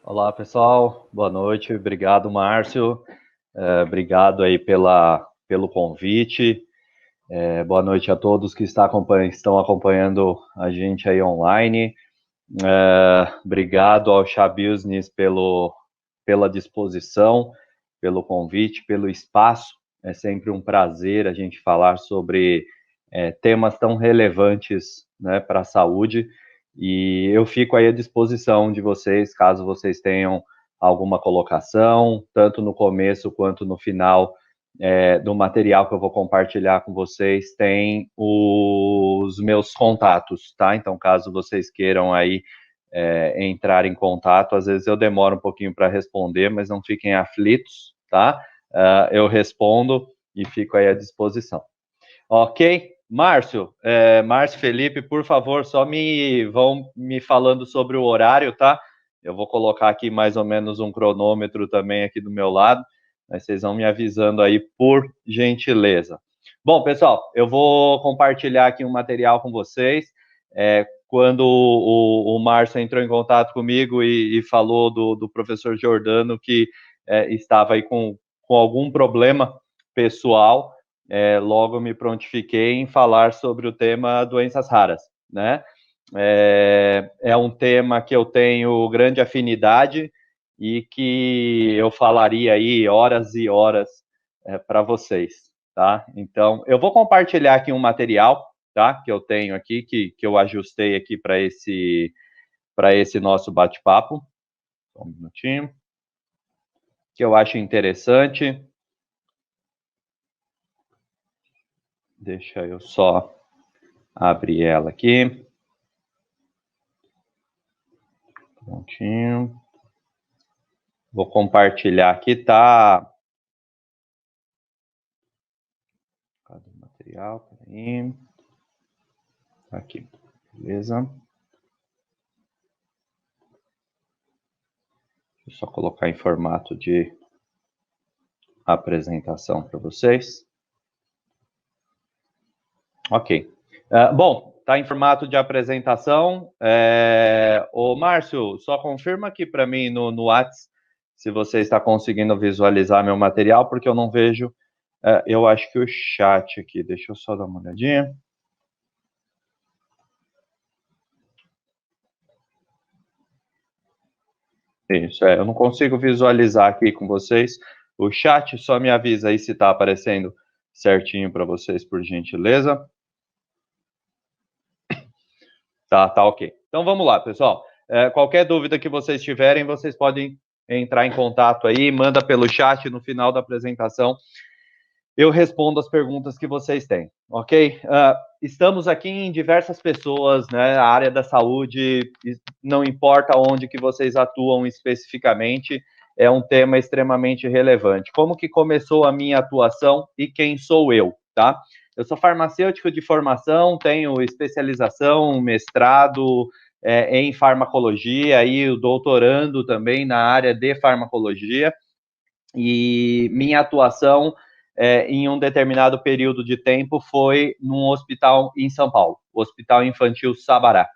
Olá, pessoal. Boa noite. Obrigado, Márcio. Obrigado aí pelo convite. Boa noite a todos que estão acompanhando a gente aí online. Obrigado ao Chá Business pela disposição, pelo convite, pelo espaço. É sempre um prazer a gente falar sobre temas tão relevantes, né, para a saúde. E eu fico aí à disposição de vocês, caso vocês tenham alguma colocação, tanto no começo quanto no final do material que eu vou compartilhar com vocês, tem os meus contatos, tá? Então, caso vocês queiram aí entrar em contato, às vezes eu demoro um pouquinho para responder, mas não fiquem aflitos, tá? Eu respondo e fico aí à disposição. Ok? Márcio Felipe, por favor, vão me falando sobre o horário, tá? Eu vou colocar aqui mais ou menos um cronômetro também aqui do meu lado, mas vocês vão me avisando aí, por gentileza. Bom, pessoal, eu vou compartilhar aqui um material com vocês. Quando o Márcio entrou em contato comigo e falou do professor Giordano que estava aí com algum problema pessoal, logo me prontifiquei em falar sobre o tema doenças raras, né? É um tema que eu tenho grande afinidade e que eu falaria aí horas e horas para vocês, tá? Então, eu vou compartilhar aqui um material, tá? Que eu tenho aqui, que eu ajustei aqui para esse nosso bate-papo. Só um minutinho. Que eu acho interessante. Deixa eu só abrir ela aqui. Prontinho. Vou compartilhar aqui, tá? Cadê o material? Peraí. Aqui, beleza. Deixa eu só colocar em formato de apresentação para vocês. Ok. Bom, tá em formato de apresentação. Ô, Márcio, só confirma aqui para mim no WhatsApp se você está conseguindo visualizar meu material, porque eu não vejo. Eu acho que o chat aqui, deixa eu só dar uma olhadinha. Isso, eu não consigo visualizar aqui com vocês. O chat só me avisa aí se está aparecendo certinho para vocês, por gentileza. Tá ok. Então vamos lá, pessoal. Qualquer dúvida que vocês tiverem, vocês podem entrar em contato aí, manda pelo chat no final da apresentação. Eu respondo as perguntas que vocês têm, ok? Estamos aqui em diversas pessoas, né? A área da saúde, não importa onde que vocês atuam especificamente, é um tema extremamente relevante. Como que começou a minha atuação e quem sou eu, tá? Eu sou farmacêutico de formação, tenho especialização, mestrado em farmacologia e o doutorando também na área de farmacologia. E minha atuação em um determinado período de tempo foi num hospital em São Paulo, o Hospital Infantil Sabará.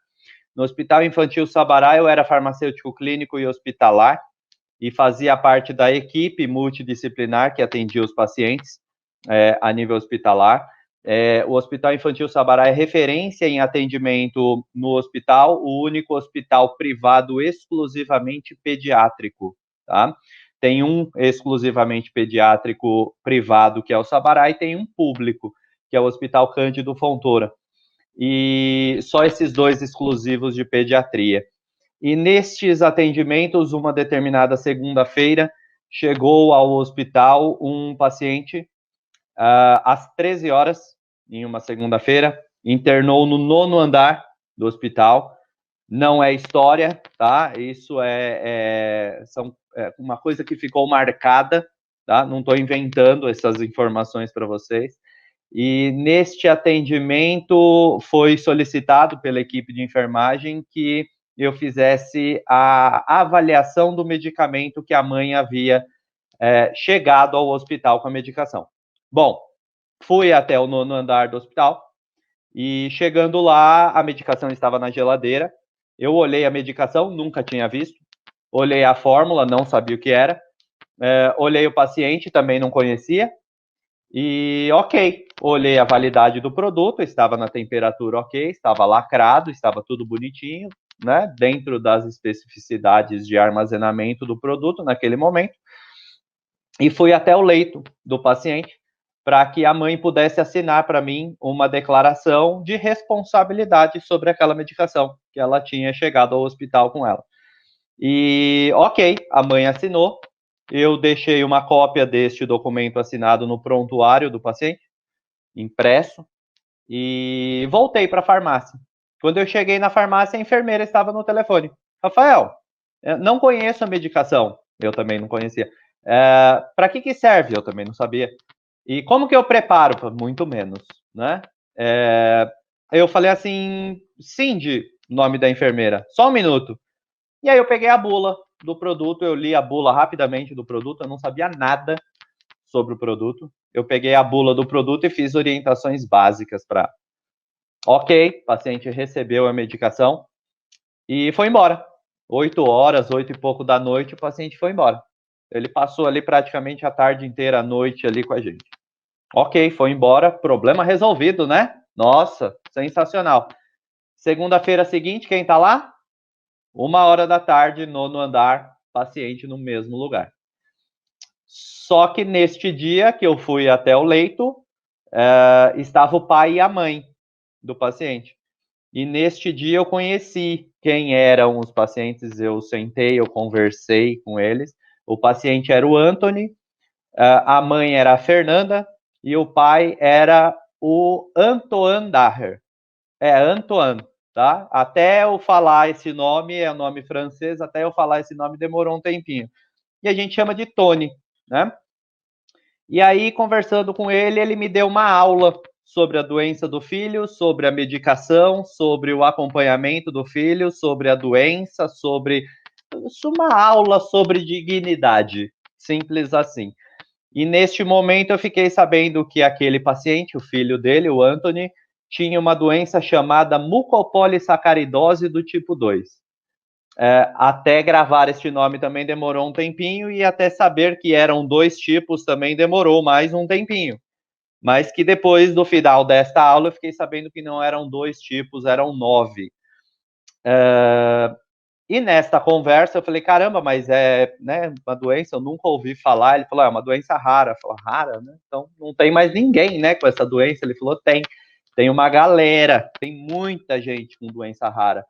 No Hospital Infantil Sabará, eu era farmacêutico clínico e hospitalar e fazia parte da equipe multidisciplinar que atendia os pacientes a nível hospitalar. O Hospital Infantil Sabará é referência em atendimento no hospital, o único hospital privado exclusivamente pediátrico, tá? Tem um exclusivamente pediátrico privado, que é o Sabará, e tem um público, que é o Hospital Cândido Fontoura. E só esses dois exclusivos de pediatria. E nestes atendimentos, uma determinada segunda-feira, chegou ao hospital um paciente às 13 horas, em uma segunda-feira, internou no 9º andar do hospital. Não é história, tá? Isso é uma coisa que ficou marcada, tá? Não estou inventando essas informações para vocês. E neste atendimento foi solicitado pela equipe de enfermagem que eu fizesse a avaliação do medicamento que a mãe havia chegado ao hospital com a medicação. Bom, fui até o 9º andar do hospital e chegando lá, a medicação estava na geladeira. Eu olhei a medicação, nunca tinha visto. olhei a fórmula, não sabia o que era, olhei o paciente, também não conhecia, e ok, olhei a validade do produto, estava na temperatura ok, estava lacrado, estava tudo bonitinho, né, dentro das especificidades de armazenamento do produto naquele momento, e fui até o leito do paciente para que a mãe pudesse assinar para mim uma declaração de responsabilidade sobre aquela medicação, que ela tinha chegado ao hospital com ela. E, ok, a mãe assinou, eu deixei uma cópia deste documento assinado no prontuário do paciente, impresso, e voltei para a farmácia. Quando eu cheguei na farmácia, a enfermeira estava no telefone. Rafael, não conheço a medicação. Eu também não conhecia. Para que serve? Eu também não sabia. E como que eu preparo? Muito menos, né? Eu falei assim, Cindy, nome da enfermeira, só um minuto. E aí eu peguei a bula do produto, eu li a bula rapidamente do produto, eu não sabia nada sobre o produto. Eu peguei a bula do produto e fiz orientações básicas para. Ok, o paciente recebeu a medicação e foi embora. 8 horas, 8 e pouco da noite, o paciente foi embora. Ele passou ali praticamente a tarde inteira, a noite ali com a gente. Ok, foi embora, problema resolvido, né? Nossa, sensacional. Segunda-feira seguinte, quem tá lá? 1h da tarde, 9º andar, paciente no mesmo lugar. Só que neste dia que eu fui até o leito, estava o pai e a mãe do paciente. E neste dia eu conheci quem eram os pacientes, eu sentei, eu conversei com eles. O paciente era o Anthony, a mãe era a Fernanda e o pai era o Antoine Daher. Antoine, tá? Até eu falar esse nome, é um nome francês, até eu falar esse nome demorou um tempinho. E a gente chama de Tony, né? E aí, conversando com ele, ele me deu uma aula sobre a doença do filho, sobre a medicação, sobre o acompanhamento do filho, sobre a doença, sobre uma aula sobre dignidade, simples assim. E neste momento eu fiquei sabendo que aquele paciente, o filho dele, o Anthony, tinha uma doença chamada mucopolissacaridose do tipo 2. Até gravar este nome também demorou um tempinho e até saber que eram 2 tipos também demorou mais um tempinho. Mas que depois do final desta aula eu fiquei sabendo que não eram 2 tipos, eram 9. E nesta conversa eu falei, caramba, mas né, uma doença, eu nunca ouvi falar. Ele falou, é uma doença rara. Eu falei, rara, né? Então não tem mais ninguém, né, com essa doença. Ele falou, tem uma galera, tem muita gente com doença rara.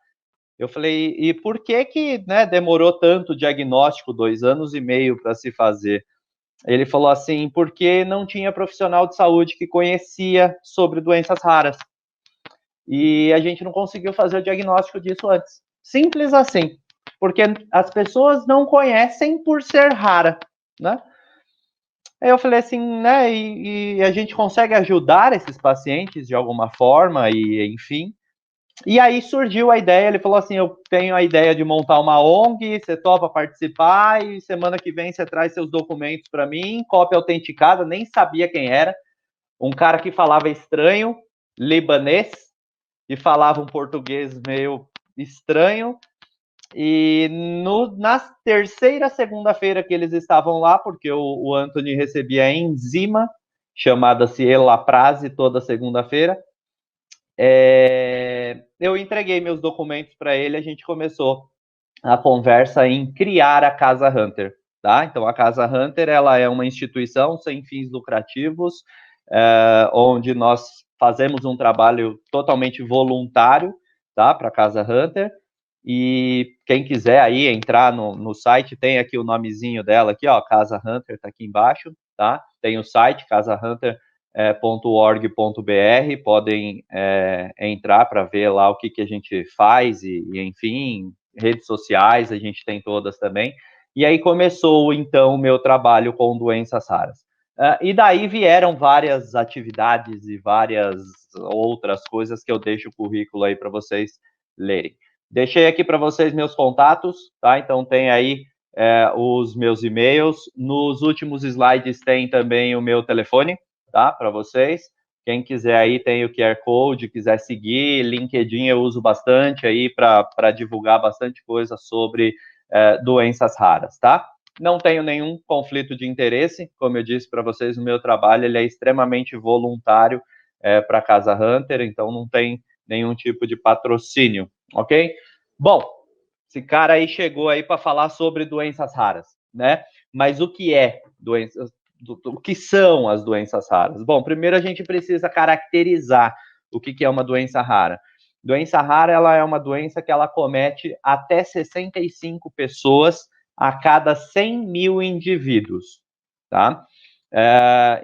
Eu falei, e por que né, demorou tanto o diagnóstico, 2 anos e meio para se fazer? Ele falou assim, porque não tinha profissional de saúde que conhecia sobre doenças raras. E a gente não conseguiu fazer o diagnóstico disso antes. Simples assim. Porque as pessoas não conhecem por ser rara, né? Aí eu falei assim, né, e a gente consegue ajudar esses pacientes de alguma forma, e enfim. E aí surgiu a ideia, ele falou assim, eu tenho a ideia de montar uma ONG, você topa participar, e semana que vem você traz seus documentos para mim, cópia autenticada, nem sabia quem era, um cara que falava estranho, libanês, e falava um português meio estranho, e na terceira segunda-feira que eles estavam lá, porque o Anthony recebia a enzima, chamada-se Elaprase, toda segunda-feira, eu entreguei meus documentos para ele, a gente começou a conversa em criar a Casa Hunter, tá? Então, a Casa Hunter, ela é uma instituição sem fins lucrativos, onde nós fazemos um trabalho totalmente voluntário, tá? Para a Casa Hunter, e quem quiser aí entrar no site, tem aqui o nomezinho dela aqui, ó, Casa Hunter, tá aqui embaixo, tá? Tem o site, casahunter.org.br, podem entrar para ver lá o que a gente faz e, enfim, redes sociais, a gente tem todas também. E aí começou, então, o meu trabalho com doenças raras. E daí vieram várias atividades e várias outras coisas que eu deixo o currículo aí para vocês lerem. Deixei aqui para vocês meus contatos, tá? Então tem aí os meus e-mails. Nos últimos slides tem também o meu telefone, tá? Para vocês. Quem quiser aí tem o QR Code, quiser seguir, LinkedIn eu uso bastante aí para divulgar bastante coisa sobre doenças raras, tá? Não tenho nenhum conflito de interesse, como eu disse para vocês, o meu trabalho ele é extremamente voluntário para a Casa Hunter, então não tem nenhum tipo de patrocínio, ok? Bom, esse cara aí chegou aí para falar sobre doenças raras, né? Mas o que é doenças? O que são as doenças raras? Bom, primeiro a gente precisa caracterizar o que é uma doença rara. Doença rara, ela é uma doença que ela comete até 65 pessoas a cada 100 mil indivíduos, tá?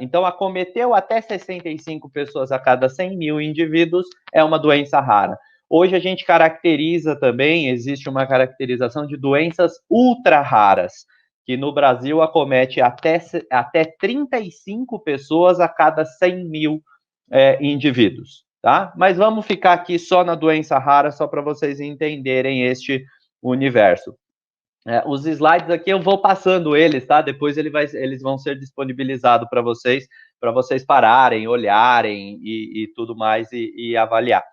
Então, acometeu até 65 pessoas a cada 100 mil indivíduos, é uma doença rara. Hoje a gente caracteriza também, existe uma caracterização de doenças ultra raras, que no Brasil acomete até 35 pessoas a cada 100 mil indivíduos, tá? Mas vamos ficar aqui só na doença rara, só para vocês entenderem este universo. Os slides aqui eu vou passando eles, tá? Depois eles vão ser disponibilizados para vocês pararem, olharem e tudo mais e avaliar.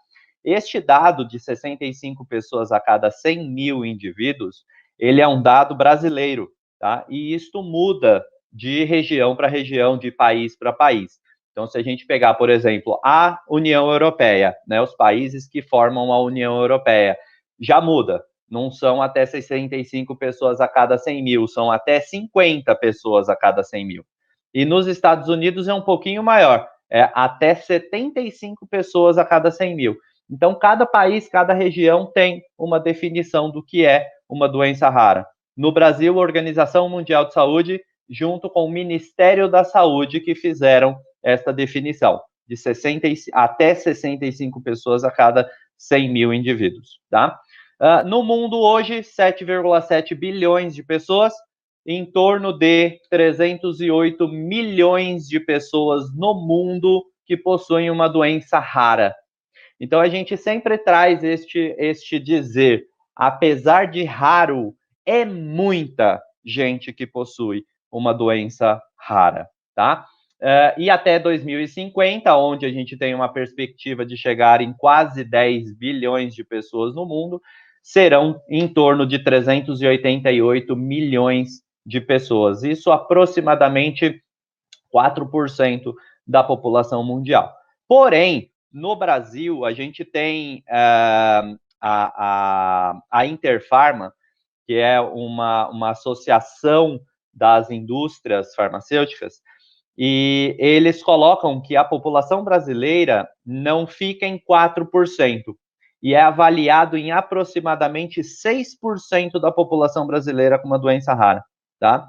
Este dado de 65 pessoas a cada 100 mil indivíduos, ele é um dado brasileiro, tá? E isto muda de região para região, de país para país. Então, se a gente pegar, por exemplo, a União Europeia, né, os países que formam a União Europeia, já muda. Não são até 65 pessoas a cada 100 mil, são até 50 pessoas a cada 100 mil. E nos Estados Unidos é um pouquinho maior, é até 75 pessoas a cada 100 mil. Então, cada país, cada região tem uma definição do que é uma doença rara. No Brasil, a Organização Mundial de Saúde, junto com o Ministério da Saúde, que fizeram essa definição, de até 65 pessoas a cada 100 mil indivíduos, tá? No mundo hoje, 7,7 bilhões de pessoas, em torno de 308 milhões de pessoas no mundo que possuem uma doença rara. Então, a gente sempre traz este dizer, apesar de raro, é muita gente que possui uma doença rara, tá? E até 2050, onde a gente tem uma perspectiva de chegar em quase 10 bilhões de pessoas no mundo, serão em torno de 388 milhões de pessoas. Isso aproximadamente 4% da população mundial. Porém, no Brasil, a gente tem a Interpharma, que é uma associação das indústrias farmacêuticas, e eles colocam que a população brasileira não fica em 4%, e é avaliado em aproximadamente 6% da população brasileira com uma doença rara, tá?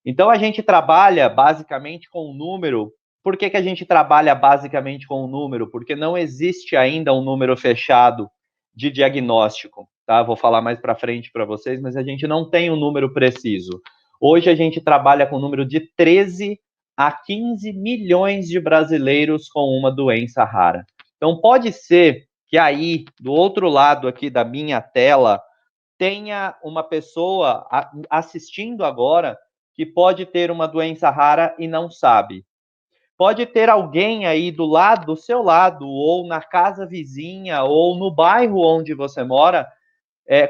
Então, a gente trabalha basicamente com um número. Por que a gente trabalha basicamente com um número? Porque não existe ainda um número fechado de diagnóstico, tá? Vou falar mais para frente para vocês, mas a gente não tem um número preciso. Hoje a gente trabalha com um número de 13 a 15 milhões de brasileiros com uma doença rara. Então, pode ser que aí, do outro lado aqui da minha tela, tenha uma pessoa assistindo agora que pode ter uma doença rara e não sabe. Pode ter alguém aí do seu lado, ou na casa vizinha, ou no bairro onde você mora,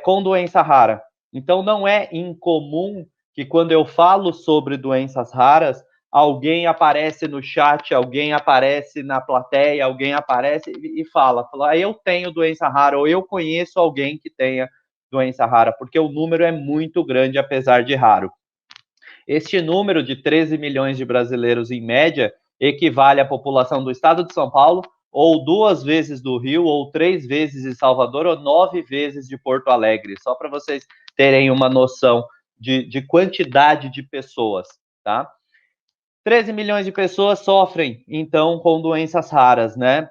com doença rara. Então, não é incomum que quando eu falo sobre doenças raras, alguém aparece no chat, alguém aparece na plateia, alguém aparece e fala, eu tenho doença rara, ou eu conheço alguém que tenha doença rara, porque o número é muito grande, apesar de raro. Este número de 13 milhões de brasileiros, em média, equivale à população do estado de São Paulo, ou 2 vezes do Rio, ou 3 vezes de Salvador, ou 9 vezes de Porto Alegre, só para vocês terem uma noção de quantidade de pessoas, tá? 13 milhões de pessoas sofrem, então, com doenças raras, né?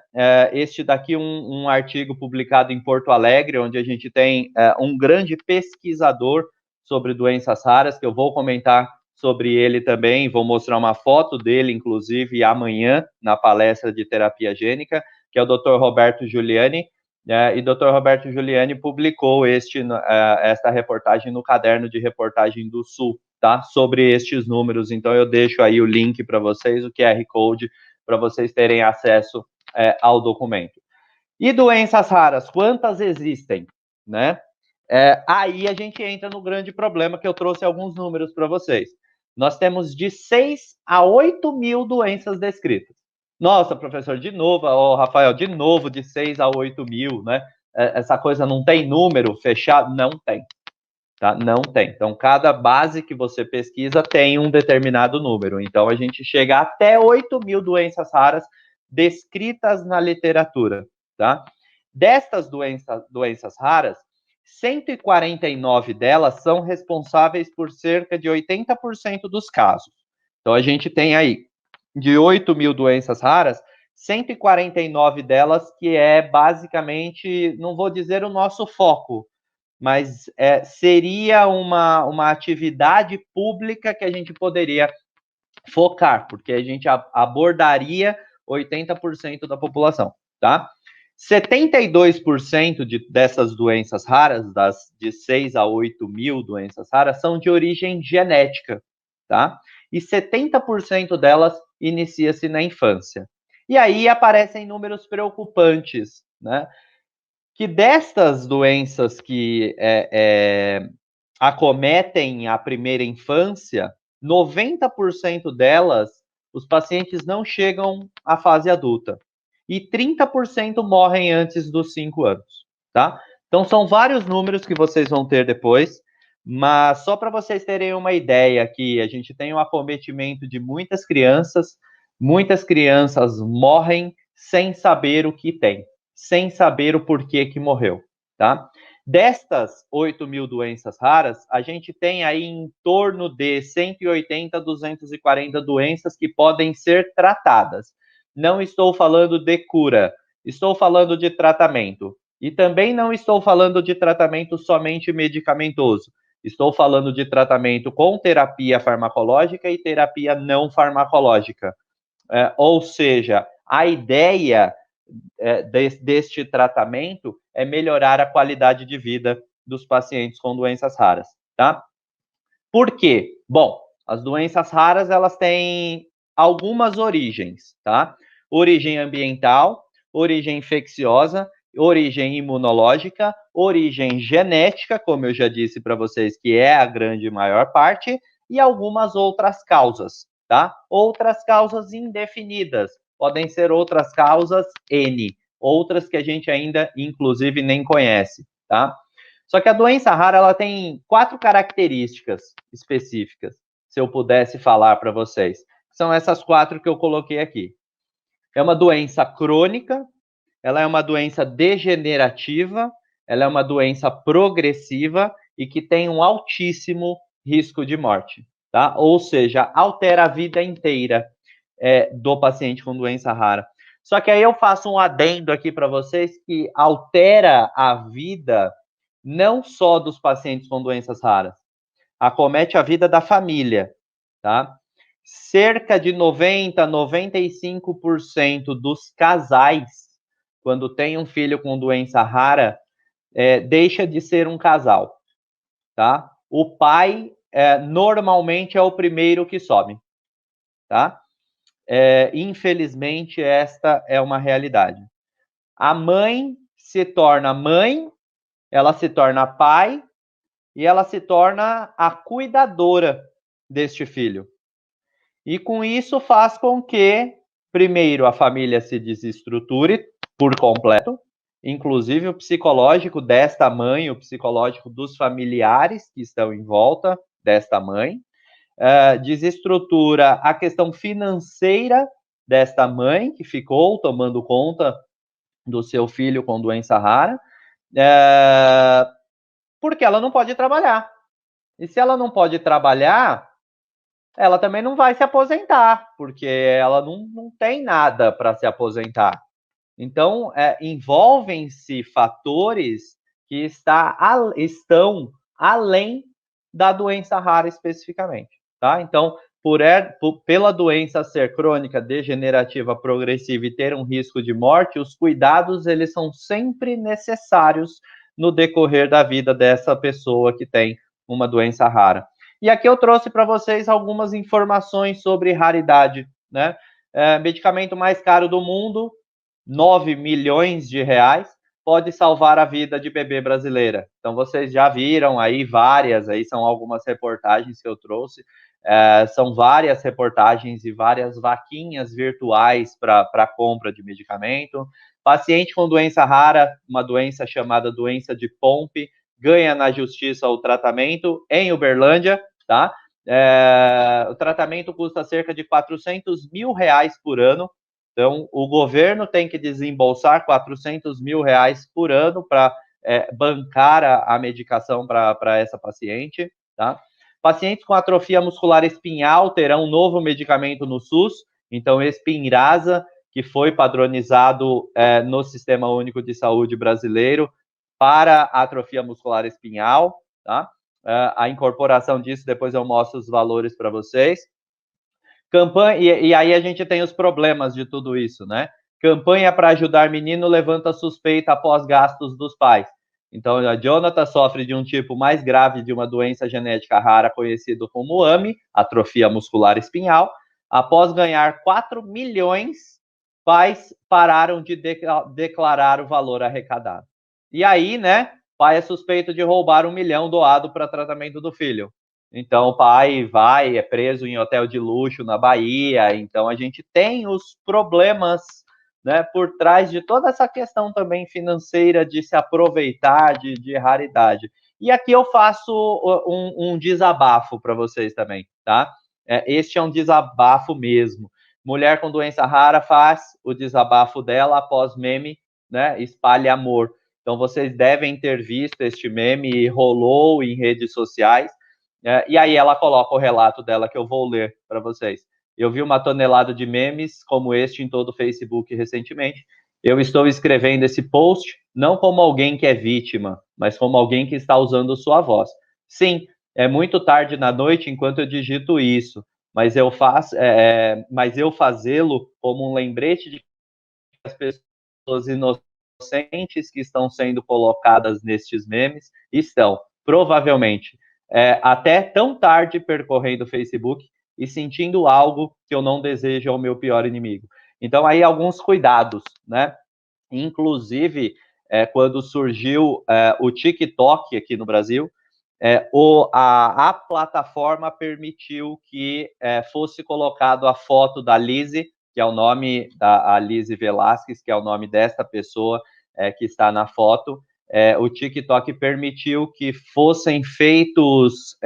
Este daqui um artigo publicado em Porto Alegre, onde a gente tem um grande pesquisador sobre doenças raras, que eu vou comentar sobre ele também, vou mostrar uma foto dele, inclusive, amanhã, na palestra de terapia gênica, que é o Dr. Roberto Giuliani, e Dr. Roberto Giuliani publicou esta reportagem no Caderno de Reportagem do Sul, tá? Sobre estes números. Então, eu deixo aí o link para vocês, o QR Code, para vocês terem acesso ao documento. E doenças raras, quantas existem, né? Aí a gente entra no grande problema que eu trouxe alguns números para vocês. Nós temos de 6 a 8 mil doenças descritas. Nossa, professor, de novo, Rafael, de novo, de 6 a 8 mil, né? Essa coisa não tem número fechado? Não tem. Tá? Não tem. Então, cada base que você pesquisa tem um determinado número. Então, a gente chega até 8 mil doenças raras descritas na literatura. Tá? Destas doenças raras, 149 delas são responsáveis por cerca de 80% dos casos. Então, a gente tem aí, de 8 mil doenças raras, 149 delas que é basicamente, não vou dizer o nosso foco, mas seria uma atividade pública que a gente poderia focar, porque a gente abordaria 80% da população, tá? 72% dessas doenças raras, de 6 a 8 mil doenças raras, são de origem genética, tá? E 70% delas inicia-se na infância. E aí aparecem números preocupantes, né? Que destas doenças que acometem a primeira infância, 90% delas, os pacientes não chegam à fase adulta. E 30% morrem antes dos 5 anos, tá? Então, são vários números que vocês vão ter depois, mas só para vocês terem uma ideia aqui, a gente tem um acometimento de muitas crianças morrem sem saber o que tem, sem saber o porquê que morreu, tá? Destas 8 mil doenças raras, a gente tem aí em torno de 180 a 240 doenças que podem ser tratadas. Não estou falando de cura, estou falando de tratamento. E também não estou falando de tratamento somente medicamentoso. Estou falando de tratamento com terapia farmacológica e terapia não farmacológica. Ou seja, a ideia deste tratamento é melhorar a qualidade de vida dos pacientes com doenças raras, tá? Por quê? Bom, as doenças raras, elas têm algumas origens, tá? Origem ambiental, origem infecciosa, origem imunológica, origem genética, como eu já disse para vocês, que é a grande maior parte, e algumas outras causas, tá? Outras causas indefinidas, podem ser outras causas N, outras que a gente ainda, inclusive, nem conhece, tá? Só que a doença rara, ela tem 4 características específicas, se eu pudesse falar para vocês. São essas 4 que eu coloquei aqui. É uma doença crônica, ela é uma doença degenerativa, ela é uma doença progressiva e que tem um altíssimo risco de morte, tá? Ou seja, altera a vida inteira do paciente com doença rara. Só que aí eu faço um adendo aqui para vocês que altera a vida não só dos pacientes com doenças raras, acomete a vida da família, tá? Cerca de 90, 95% dos casais, quando tem um filho com doença rara, deixa de ser um casal, tá? O pai, normalmente, é o primeiro que some, tá? Infelizmente, esta é uma realidade. A mãe se torna mãe, ela se torna pai, e ela se torna a cuidadora deste filho. E com isso faz com que, primeiro, a família se desestruture por completo, inclusive o psicológico desta mãe, o psicológico dos familiares que estão em volta desta mãe, desestrutura a questão financeira desta mãe, que ficou tomando conta do seu filho com doença rara, porque ela não pode trabalhar. E se ela não pode trabalhar, ela também não vai se aposentar, porque ela não tem nada para se aposentar. Então, envolvem-se fatores que estão além da doença rara especificamente, tá? Então, pela doença ser crônica, degenerativa, progressiva e ter um risco de morte, os cuidados, eles são sempre necessários no decorrer da vida dessa pessoa que tem uma doença rara. E aqui eu trouxe para vocês algumas informações sobre raridade, né? Medicamento mais caro do mundo, 9 milhões de reais. pode salvar a vida de bebê brasileira. Então, vocês já viram aí várias, aí são algumas reportagens que eu trouxe, são várias reportagens e várias vaquinhas virtuais para compra de medicamento. Paciente com doença rara, uma doença chamada doença de Pompe, ganha na justiça o tratamento em Uberlândia, tá? O tratamento custa cerca de R$400 mil por ano. Então, o governo tem que desembolsar R$400 mil por ano para bancar a medicação para essa paciente, tá? Pacientes com atrofia muscular espinhal terão um novo medicamento no SUS, então Spinraza, que foi padronizado no Sistema Único de Saúde brasileiro para a atrofia muscular espinhal, tá? A incorporação disso, depois eu mostro os valores para vocês. Campanha, e aí a gente tem os problemas de tudo isso, né? Campanha para ajudar menino levanta suspeita após gastos dos pais. Então, a Jonathan sofre de um tipo mais grave de uma doença genética rara conhecido como AME, atrofia muscular espinhal. Após ganhar 4 milhões, pais pararam de declarar o valor arrecadado. E aí, né, pai é suspeito de roubar 1 milhão doado para tratamento do filho. Então, o pai é preso em hotel de luxo na Bahia. Então, a gente tem os problemas, né, por trás de toda essa questão também financeira de se aproveitar de raridade. E aqui eu faço um desabafo para vocês também, tá? Este é um desabafo mesmo. Mulher com doença rara faz o desabafo dela após meme, né? Espalhe amor. Então, vocês devem ter visto este meme, rolou em redes sociais. E aí ela coloca o relato dela que eu vou ler para vocês. Eu vi uma tonelada de memes como este em todo o Facebook recentemente. Eu estou escrevendo esse post não como alguém que é vítima, mas como alguém que está usando sua voz. Sim, é muito tarde na noite enquanto eu digito isso, mas eu fazê-lo como um lembrete de que as pessoas inocentes que estão sendo colocadas nestes memes estão, provavelmente, até tão tarde percorrendo o Facebook e sentindo algo que eu não desejo ao meu pior inimigo. Então, aí, alguns cuidados, né? Inclusive, quando surgiu o TikTok aqui no Brasil, a plataforma permitiu que fosse colocado a foto da Lizzie, que é o nome da Lizzie Velasquez, que é o nome desta pessoa que está na foto. O TikTok permitiu que fossem feitas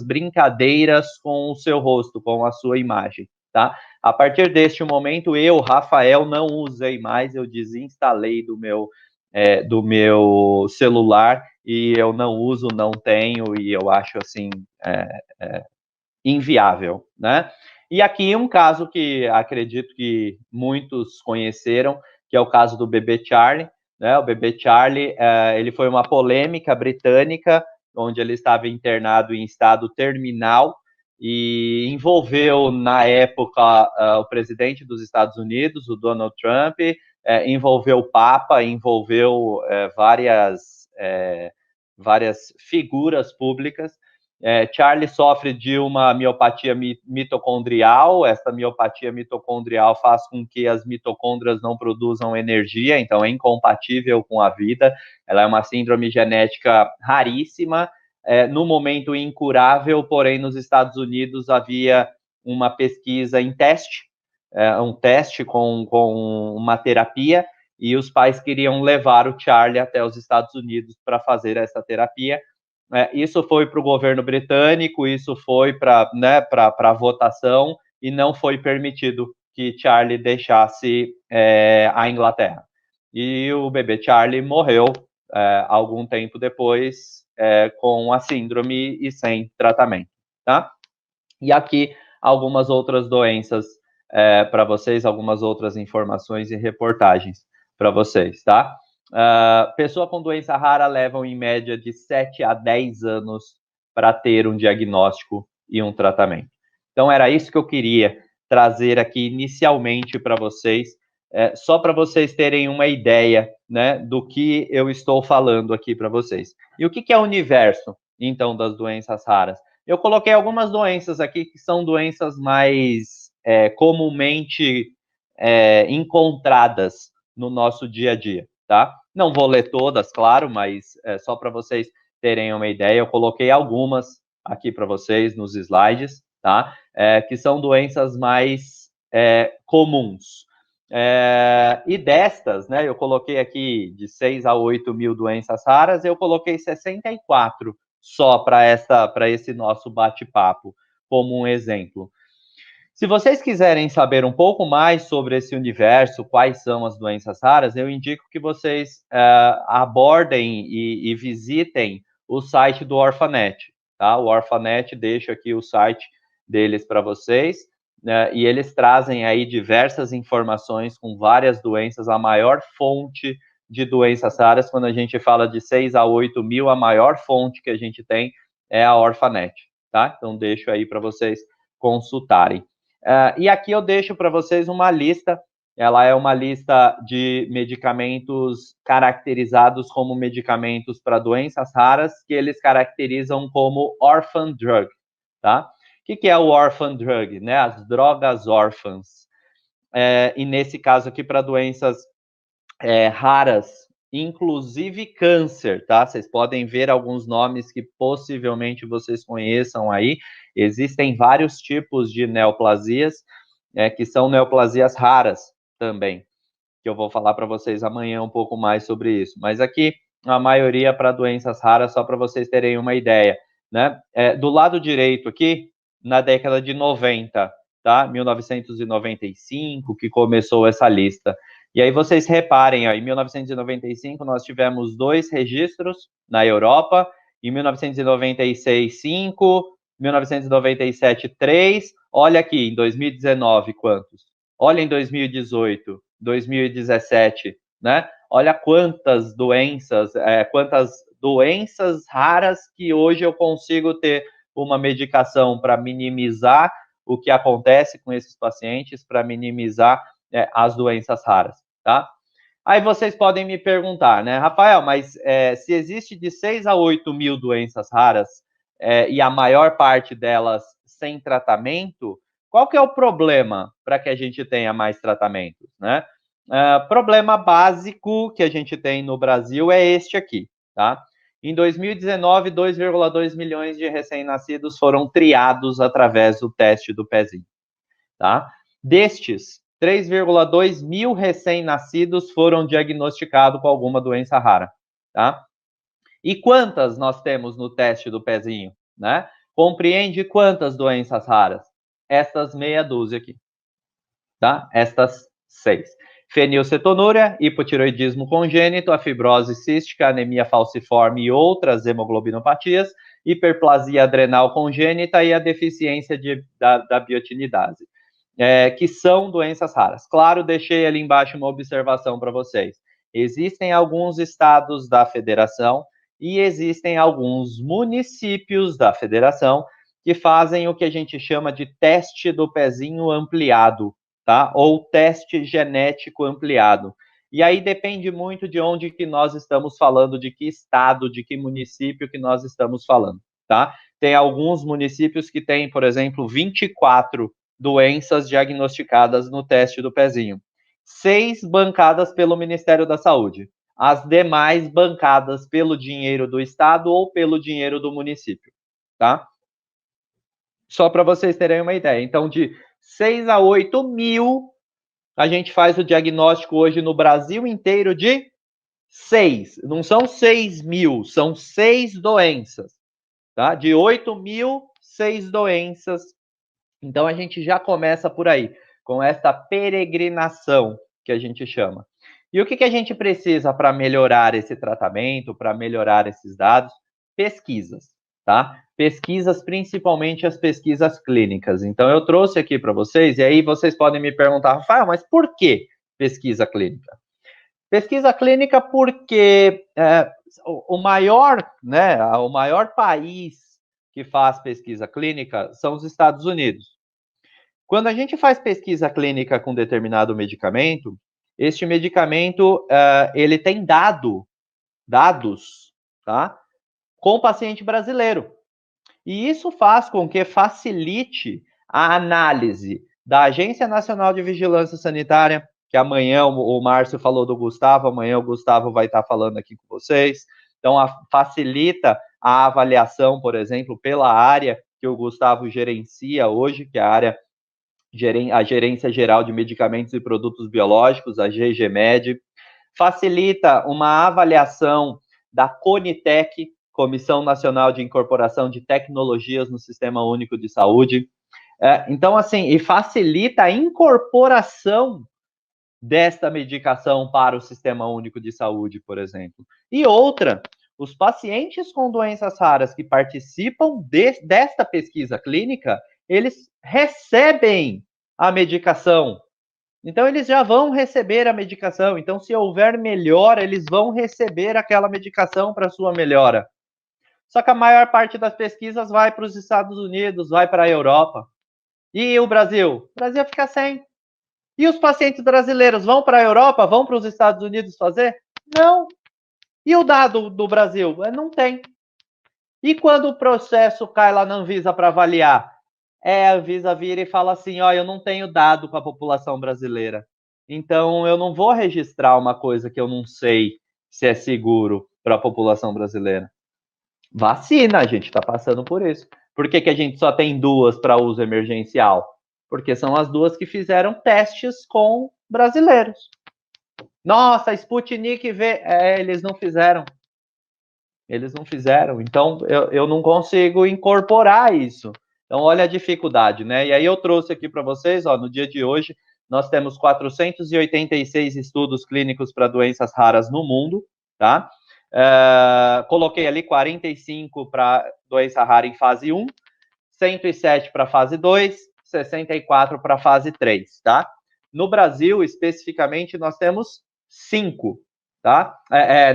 brincadeiras com o seu rosto, com a sua imagem, tá? A partir deste momento, eu, Rafael, não usei mais, eu desinstalei do meu celular e eu não uso, não tenho, e eu acho, assim, inviável, né? E aqui um caso que acredito que muitos conheceram, que é o caso do bebê Charlie, né? O bebê Charlie, ele foi uma polêmica britânica, onde ele estava internado em estado terminal e envolveu, na época, o presidente dos Estados Unidos, o Donald Trump, envolveu o Papa, envolveu várias figuras públicas. Charlie sofre de uma miopatia mitocondrial. Essa miopatia mitocondrial faz com que as mitocôndrias não produzam energia, então é incompatível com a vida. Ela é uma síndrome genética raríssima, no momento incurável, porém nos Estados Unidos havia uma pesquisa em teste, um teste com uma terapia, e os pais queriam levar o Charlie até os Estados Unidos para fazer essa terapia. Isso foi para o governo britânico, isso foi para a votação, e não foi permitido que Charlie deixasse a Inglaterra. E o bebê Charlie morreu algum tempo depois com a síndrome e sem tratamento, tá? E aqui algumas outras doenças para vocês, algumas outras informações e reportagens para vocês, tá? Pessoa com doença rara levam em média de 7 a 10 anos para ter um diagnóstico e um tratamento. Então, era isso que eu queria trazer aqui inicialmente para vocês, só para vocês terem uma ideia, né, do que eu estou falando aqui para vocês. E o que é o universo, então, das doenças raras? Eu coloquei algumas doenças aqui que são doenças mais comumente encontradas no nosso dia a dia, tá? Não vou ler todas, claro, mas só para vocês terem uma ideia, eu coloquei algumas aqui para vocês nos slides, tá? Que são doenças mais comuns. E destas, né, eu coloquei aqui de 6 a 8 mil doenças raras, eu coloquei 64 só para esse nosso bate-papo, como um exemplo. Se vocês quiserem saber um pouco mais sobre esse universo, quais são as doenças raras, eu indico que vocês abordem e visitem o site do Orphanet, tá? O Orphanet, deixo aqui o site deles para vocês, né? E eles trazem aí diversas informações com várias doenças, a maior fonte de doenças raras, quando a gente fala de 6 a 8 mil, a maior fonte que a gente tem é a Orphanet, tá? Então, deixo aí para vocês consultarem. E aqui eu deixo para vocês uma lista, ela é uma lista de medicamentos caracterizados como medicamentos para doenças raras, que eles caracterizam como orphan drug, tá? O que é o orphan drug, né? As drogas órfãs. E nesse caso aqui, para doenças raras, inclusive câncer, tá? Vocês podem ver alguns nomes que possivelmente vocês conheçam aí. Existem vários tipos de neoplasias, que são neoplasias raras também, que eu vou falar para vocês amanhã um pouco mais sobre isso. Mas aqui, a maioria para doenças raras, só para vocês terem uma ideia, né? Do lado direito aqui, na década de 90, tá? 1995, que começou essa lista. E aí vocês reparem, ó, em 1995 nós tivemos 2 registros na Europa, em 1996, 5, 1997, 3, olha aqui, em 2019, quantos? Olha em 2018, 2017, né? Olha quantas doenças raras que hoje eu consigo ter uma medicação para minimizar o que acontece com esses pacientes, para minimizar as doenças raras, tá? Aí vocês podem me perguntar, né, Rafael, mas se existe de 6 a 8 mil doenças raras e a maior parte delas sem tratamento, qual que é o problema para que a gente tenha mais tratamentos, né? Problema básico que a gente tem no Brasil é este aqui, tá? Em 2019, 2,2 milhões de recém-nascidos foram triados através do teste do pezinho, tá? Destes, 3,2 mil recém-nascidos foram diagnosticados com alguma doença rara, tá? E quantas nós temos no teste do pezinho, né? Compreende quantas doenças raras? Estas meia dúzia aqui, tá? Estas 6. Fenilcetonúria, hipotiroidismo congênito, a fibrose cística, anemia falciforme e outras hemoglobinopatias, hiperplasia adrenal congênita e a deficiência da biotinidase, que são doenças raras. Claro, deixei ali embaixo uma observação para vocês. Existem alguns estados da federação e existem alguns municípios da federação que fazem o que a gente chama de teste do pezinho ampliado, tá? Ou teste genético ampliado. E aí depende muito de onde que nós estamos falando, de que estado, de que município que nós estamos falando, tá? Tem alguns municípios que têm, por exemplo, 24 doenças diagnosticadas no teste do pezinho. 6 bancadas pelo Ministério da Saúde. As demais bancadas pelo dinheiro do estado ou pelo dinheiro do município, tá? Só para vocês terem uma ideia. Então, de 6 a 8 mil, a gente faz o diagnóstico hoje no Brasil inteiro de 6. Não são 6 mil, são 6 doenças, tá? De 8 mil, 6 doenças. Então, a gente já começa por aí, com essa peregrinação que a gente chama. E o que a gente precisa para melhorar esse tratamento, para melhorar esses dados? Pesquisas, tá? Pesquisas, principalmente as pesquisas clínicas. Então, eu trouxe aqui para vocês, e aí vocês podem me perguntar, Rafael, mas por que pesquisa clínica? Pesquisa clínica porque o maior país que faz pesquisa clínica são os Estados Unidos. Quando a gente faz pesquisa clínica com determinado medicamento, este medicamento ele tem dados, tá? Com o paciente brasileiro. E isso faz com que facilite a análise da Agência Nacional de Vigilância Sanitária, que amanhã o Márcio falou do Gustavo, amanhã o Gustavo vai estar falando aqui com vocês. Então, facilita a avaliação, por exemplo, pela área que o Gustavo gerencia hoje, que é a Gerência Geral de Medicamentos e Produtos Biológicos, a GGMed. Facilita uma avaliação da CONITEC, Comissão Nacional de Incorporação de Tecnologias no Sistema Único de Saúde. Então, assim, e facilita a incorporação desta medicação para o Sistema Único de Saúde, por exemplo. E outra, os pacientes com doenças raras que participam desta pesquisa clínica, eles recebem a medicação. Então, eles já vão receber a medicação. Então, se houver melhora, eles vão receber aquela medicação para sua melhora. Só que a maior parte das pesquisas vai para os Estados Unidos, vai para a Europa. E o Brasil? O Brasil fica sem. E os pacientes brasileiros vão para a Europa, vão para os Estados Unidos fazer? Não. E o dado do Brasil? Não tem. E quando o processo cai lá na Anvisa para avaliar? A Anvisa vira e fala assim, eu não tenho dado com a população brasileira. Então, eu não vou registrar uma coisa que eu não sei se é seguro para a população brasileira. Vacina, a gente está passando por isso. Por que a gente só tem 2 para uso emergencial? Porque são as 2 que fizeram testes com brasileiros. Nossa, Sputnik V, eles não fizeram. Eles não fizeram. Então, eu não consigo incorporar isso. Então, olha a dificuldade, né? E aí eu trouxe aqui para vocês, no dia de hoje, nós temos 486 estudos clínicos para doenças raras no mundo, tá? Coloquei ali 45 para doença rara em fase 1, 107 para fase 2, 64 para fase 3, tá? No Brasil, especificamente, nós temos 5, tá?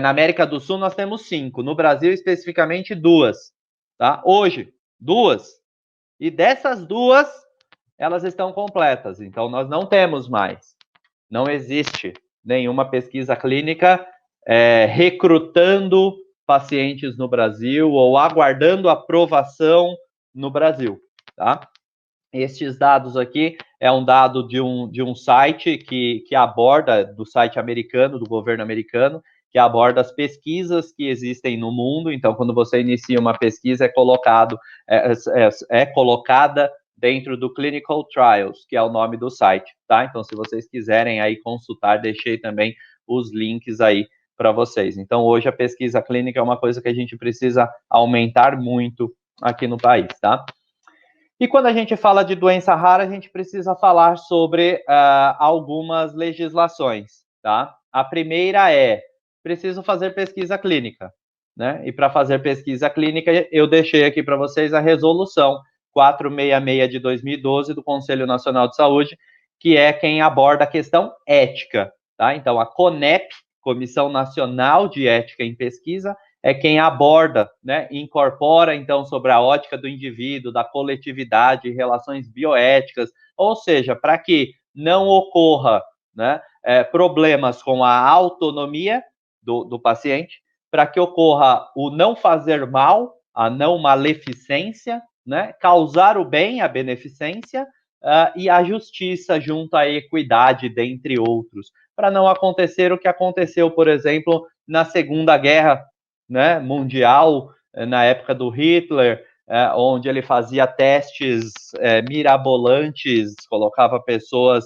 Na América do Sul, nós temos 5. No Brasil, especificamente, 2, tá? Hoje, 2. E dessas 2, elas estão completas. Então, nós não temos mais. Não existe nenhuma pesquisa clínica recrutando pacientes no Brasil ou aguardando aprovação no Brasil, tá? Estes dados aqui é um dado de um site que aborda, do site americano, do governo americano, que aborda as pesquisas que existem no mundo. Então, quando você inicia uma pesquisa, é colocada dentro do Clinical Trials, que é o nome do site, tá? Então, se vocês quiserem aí consultar, deixei também os links aí para vocês. Então, hoje a pesquisa clínica é uma coisa que a gente precisa aumentar muito aqui no país, tá? E quando a gente fala de doença rara, a gente precisa falar sobre algumas legislações, tá? A primeira preciso fazer pesquisa clínica, né? E para fazer pesquisa clínica, eu deixei aqui para vocês a resolução 466 de 2012 do Conselho Nacional de Saúde, que é quem aborda a questão ética, tá? Então, a CONEP, Comissão Nacional de Ética em Pesquisa, é quem aborda, né, incorpora, então, sobre a ótica do indivíduo, da coletividade, relações bioéticas, ou seja, para que não ocorra, né, problemas com a autonomia do paciente, para que ocorra o não fazer mal, a não maleficência, né, causar o bem, a beneficência, e a justiça junto à equidade, dentre outros, para não acontecer o que aconteceu, por exemplo, na Segunda Guerra, né, mundial, na época do Hitler, onde ele fazia testes mirabolantes, colocava pessoas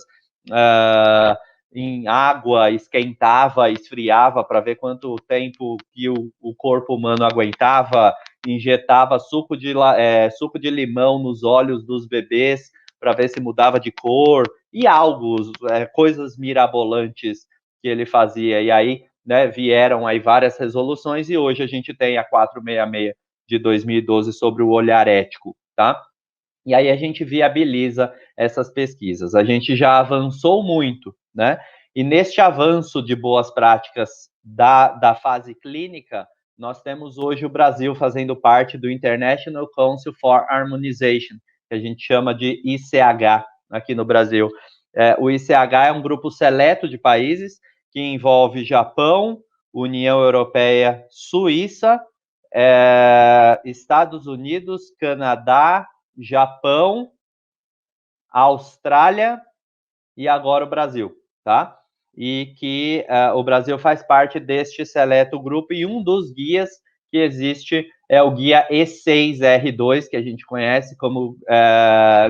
em água, esquentava, esfriava para ver quanto tempo que o corpo humano aguentava, injetava suco de limão nos olhos dos bebês para ver se mudava de cor, e coisas mirabolantes que ele fazia. E aí, né, vieram aí várias resoluções e hoje a gente tem a 466 de 2012 sobre o olhar ético, tá? E aí a gente viabiliza essas pesquisas. A gente já avançou muito, né? E neste avanço de boas práticas da fase clínica, nós temos hoje o Brasil fazendo parte do International Council for Harmonization, que a gente chama de ICH aqui no Brasil. O ICH é um grupo seleto de países que envolve Japão, União Europeia, Suíça, Estados Unidos, Canadá, Japão, Austrália e agora o Brasil, tá? e que o Brasil faz parte deste seleto grupo, e um dos guias que existe é o guia E6R2, que a gente conhece como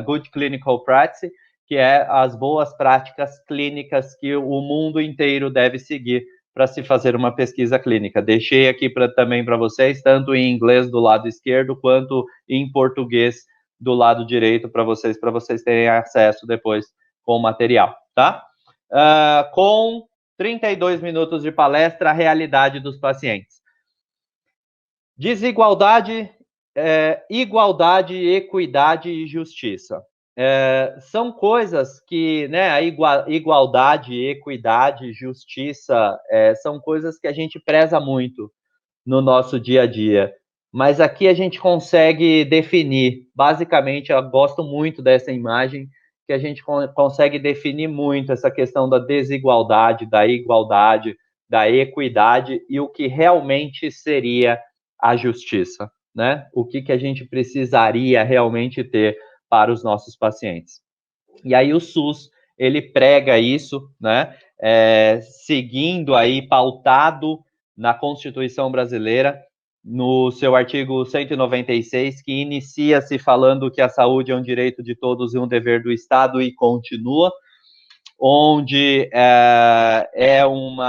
Good Clinical Practice, que é as boas práticas clínicas que o mundo inteiro deve seguir para se fazer uma pesquisa clínica. Deixei aqui também para vocês, tanto em inglês do lado esquerdo, quanto em português do lado direito, para vocês terem acesso depois com o material, tá? Com 32 minutos de palestra, a realidade dos pacientes. Desigualdade, igualdade, equidade e justiça. São coisas que, né, a igualdade, equidade, justiça, são coisas que a gente preza muito no nosso dia a dia. Mas aqui a gente consegue definir, basicamente, eu gosto muito dessa imagem, que a gente consegue definir muito essa questão da desigualdade, da igualdade, da equidade e o que realmente seria a justiça, né? O que a gente precisaria realmente ter para os nossos pacientes. E aí o SUS, ele prega isso, né? Seguindo aí, pautado na Constituição Brasileira, no seu artigo 196, que inicia-se falando que a saúde é um direito de todos e um dever do Estado, e continua, onde é um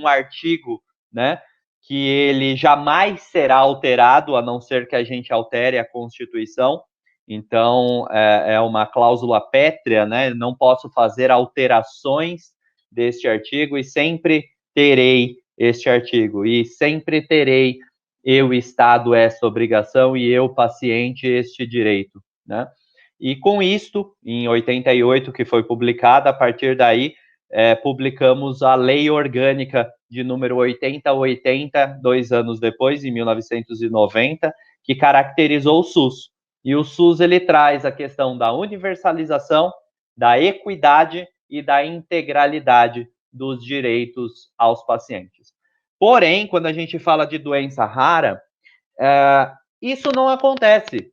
artigo, né, que ele jamais será alterado, a não ser que a gente altere a Constituição. Então, é uma cláusula pétrea, né? Não posso fazer alterações deste artigo, e sempre terei este artigo, e sempre terei, eu, Estado, essa obrigação, e eu, paciente, este direito, né? E com isto, em 88, que foi publicada, a partir daí, publicamos a Lei Orgânica de número 8080, 2 anos depois, em 1990, que caracterizou o SUS. E o SUS, ele traz a questão da universalização, da equidade e da integralidade dos direitos aos pacientes. Porém, quando a gente fala de doença rara, isso não acontece.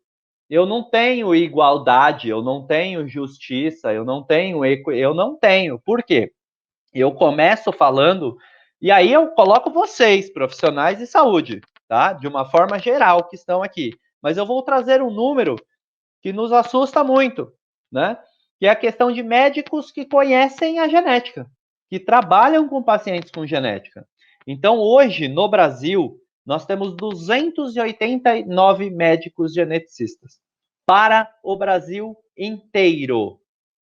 Eu não tenho igualdade, eu não tenho justiça, eu não tenho. Por quê? Eu começo falando, e aí eu coloco vocês, profissionais de saúde, tá? De uma forma geral, que estão aqui. Mas eu vou trazer um número que nos assusta muito, né? Que é a questão de médicos que conhecem a genética, que trabalham com pacientes com genética. Então, hoje, no Brasil, nós temos 289 médicos geneticistas. Para o Brasil inteiro,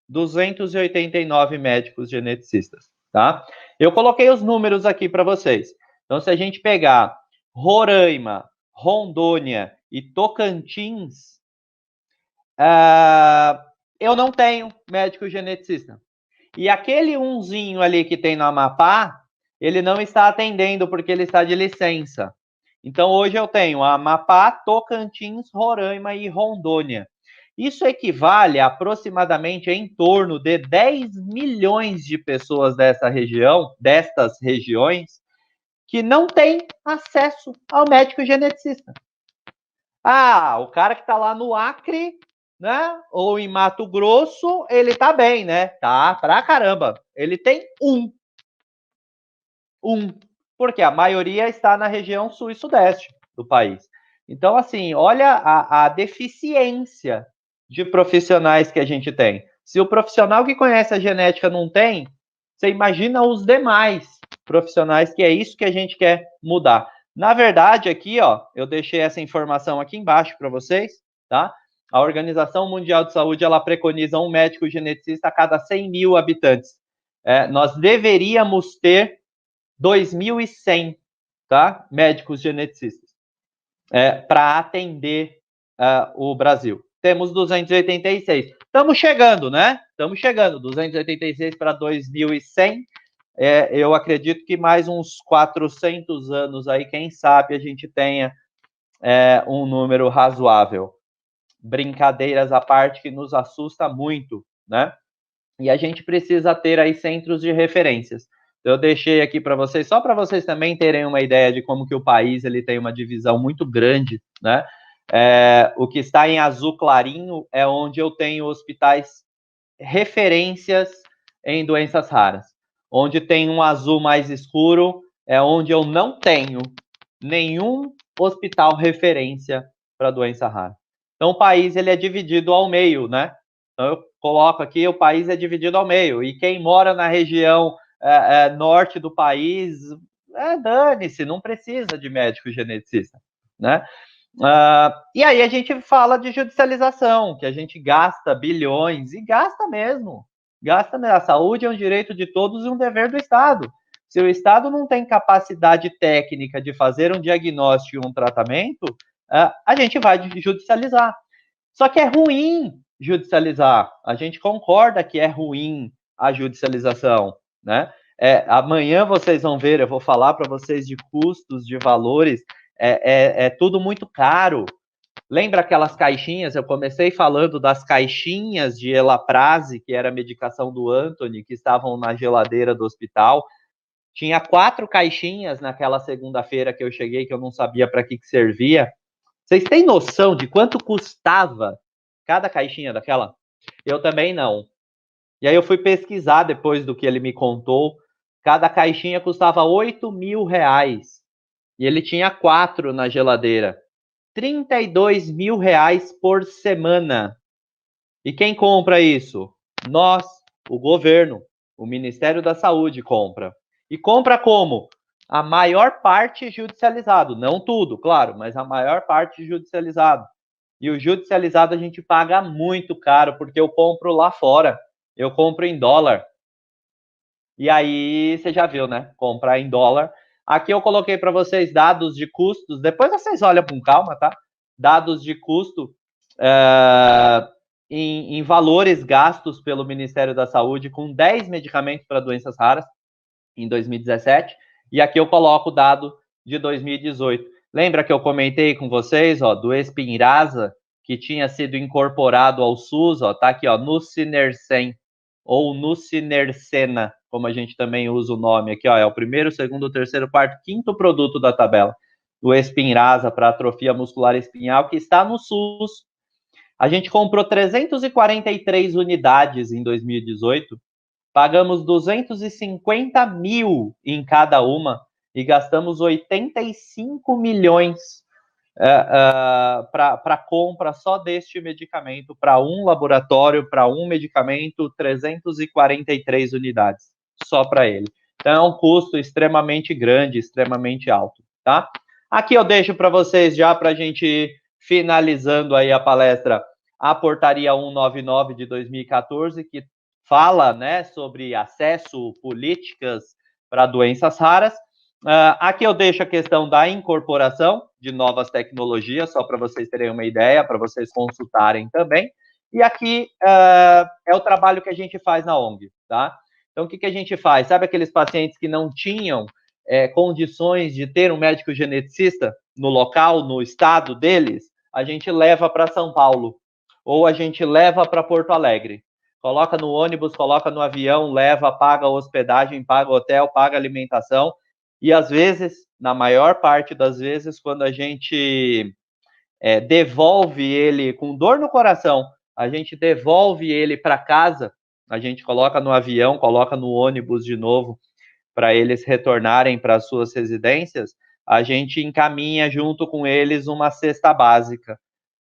289 médicos geneticistas, tá? Eu coloquei os números aqui para vocês. Então, se a gente pegar Roraima, Rondônia e Tocantins, eu não tenho médico geneticista. E aquele umzinho ali que tem no Amapá, ele não está atendendo porque ele está de licença. Então, hoje eu tenho Amapá, Tocantins, Roraima e Rondônia. Isso equivale a aproximadamente em torno de 10 milhões de pessoas destas regiões, que não têm acesso ao médico geneticista. O cara que está lá no Acre, né, ou em Mato Grosso, ele tá bem, né? Tá pra caramba. Ele tem um. Porque a maioria está na região sul e sudeste do país. Então, assim, olha a deficiência de profissionais que a gente tem. Se o profissional que conhece a genética não tem, você imagina os demais profissionais, que é isso que a gente quer mudar. Na verdade, aqui, ó, eu deixei essa informação aqui embaixo para vocês, tá? A Organização Mundial de Saúde, ela preconiza um médico geneticista a cada 100 mil habitantes. Nós deveríamos ter 2.100, tá? Médicos geneticistas para atender o Brasil. Temos 286. Estamos chegando, né? Estamos chegando. 286 para 2.100. Eu acredito que mais uns 400 anos aí, quem sabe, a gente tenha um número razoável. Brincadeiras à parte, que nos assusta muito, né? E a gente precisa ter aí centros de referências. Eu deixei aqui para vocês, só para vocês também terem uma ideia de como que o país ele tem uma divisão muito grande, né? O que está em azul clarinho é onde eu tenho hospitais referências em doenças raras. Onde tem um azul mais escuro é onde eu não tenho nenhum hospital referência para doença rara. Então, o país ele é dividido ao meio, né? Então, eu coloco aqui, o país é dividido ao meio. E quem mora na região norte do país, dane-se, não precisa de médico geneticista, né? E aí a gente fala de judicialização, que a gente gasta bilhões, e gasta mesmo. Gasta mesmo. A saúde é um direito de todos e um dever do Estado. Se o Estado não tem capacidade técnica de fazer um diagnóstico e um tratamento, a gente vai judicializar. Só que é ruim judicializar. A gente concorda que é ruim a judicialização, né? Amanhã vocês vão ver, eu vou falar para vocês de custos, de valores, é tudo muito caro. Lembra aquelas caixinhas? Eu comecei falando das caixinhas de Elaprase, que era a medicação do Anthony, que estavam na geladeira do hospital. Tinha 4 caixinhas naquela segunda-feira que eu cheguei, que eu não sabia para que servia. Vocês têm noção de quanto custava cada caixinha daquela? Eu também não. E aí eu fui pesquisar depois do que ele me contou. Cada caixinha custava 8 mil reais. E ele tinha 4 na geladeira. 32 mil reais por semana. E quem compra isso? Nós, o governo, o Ministério da Saúde compra. E compra como? A maior parte judicializado. Não tudo, claro, mas a maior parte judicializado. E o judicializado a gente paga muito caro, porque eu compro lá fora. Eu compro em dólar. E aí, você já viu, né? Comprar em dólar. Aqui eu coloquei para vocês dados de custos. Depois vocês olham com calma, tá? Dados de custo em valores gastos pelo Ministério da Saúde com 10 medicamentos para doenças raras em 2017. E aqui eu coloco o dado de 2018. Lembra que eu comentei com vocês, ó, do Spinraza, que tinha sido incorporado ao SUS, ó, tá aqui, ó, Nusinersen, ou Nusinersena, como a gente também usa o nome aqui, ó, é o primeiro, segundo, terceiro, quarto, quinto produto da tabela, o Spinraza para atrofia muscular espinhal, que está no SUS. A gente comprou 343 unidades em 2018, pagamos 250 mil em cada uma e gastamos 85 milhões para compra só deste medicamento, para um laboratório, para um medicamento, 343 unidades, só para ele. Então, é um custo extremamente grande, extremamente alto, tá? Aqui eu deixo para vocês, já para a gente ir finalizando aí a palestra, a portaria 199 de 2014, que fala, né, sobre acesso, políticas para doenças raras. Aqui eu deixo a questão da incorporação de novas tecnologias, só para vocês terem uma ideia, para vocês consultarem também. E aqui é o trabalho que a gente faz na ONG, tá? Então, o que a gente faz? Sabe aqueles pacientes que não tinham condições de ter um médico geneticista no local, no estado deles? A gente leva para São Paulo, ou a gente leva para Porto Alegre. Coloca no ônibus, coloca no avião, leva, paga a hospedagem, paga o hotel, paga a alimentação. E às vezes, na maior parte das vezes, quando a gente devolve ele com dor no coração, a gente devolve ele para casa, a gente coloca no avião, coloca no ônibus de novo, para eles retornarem para as suas residências, a gente encaminha junto com eles uma cesta básica,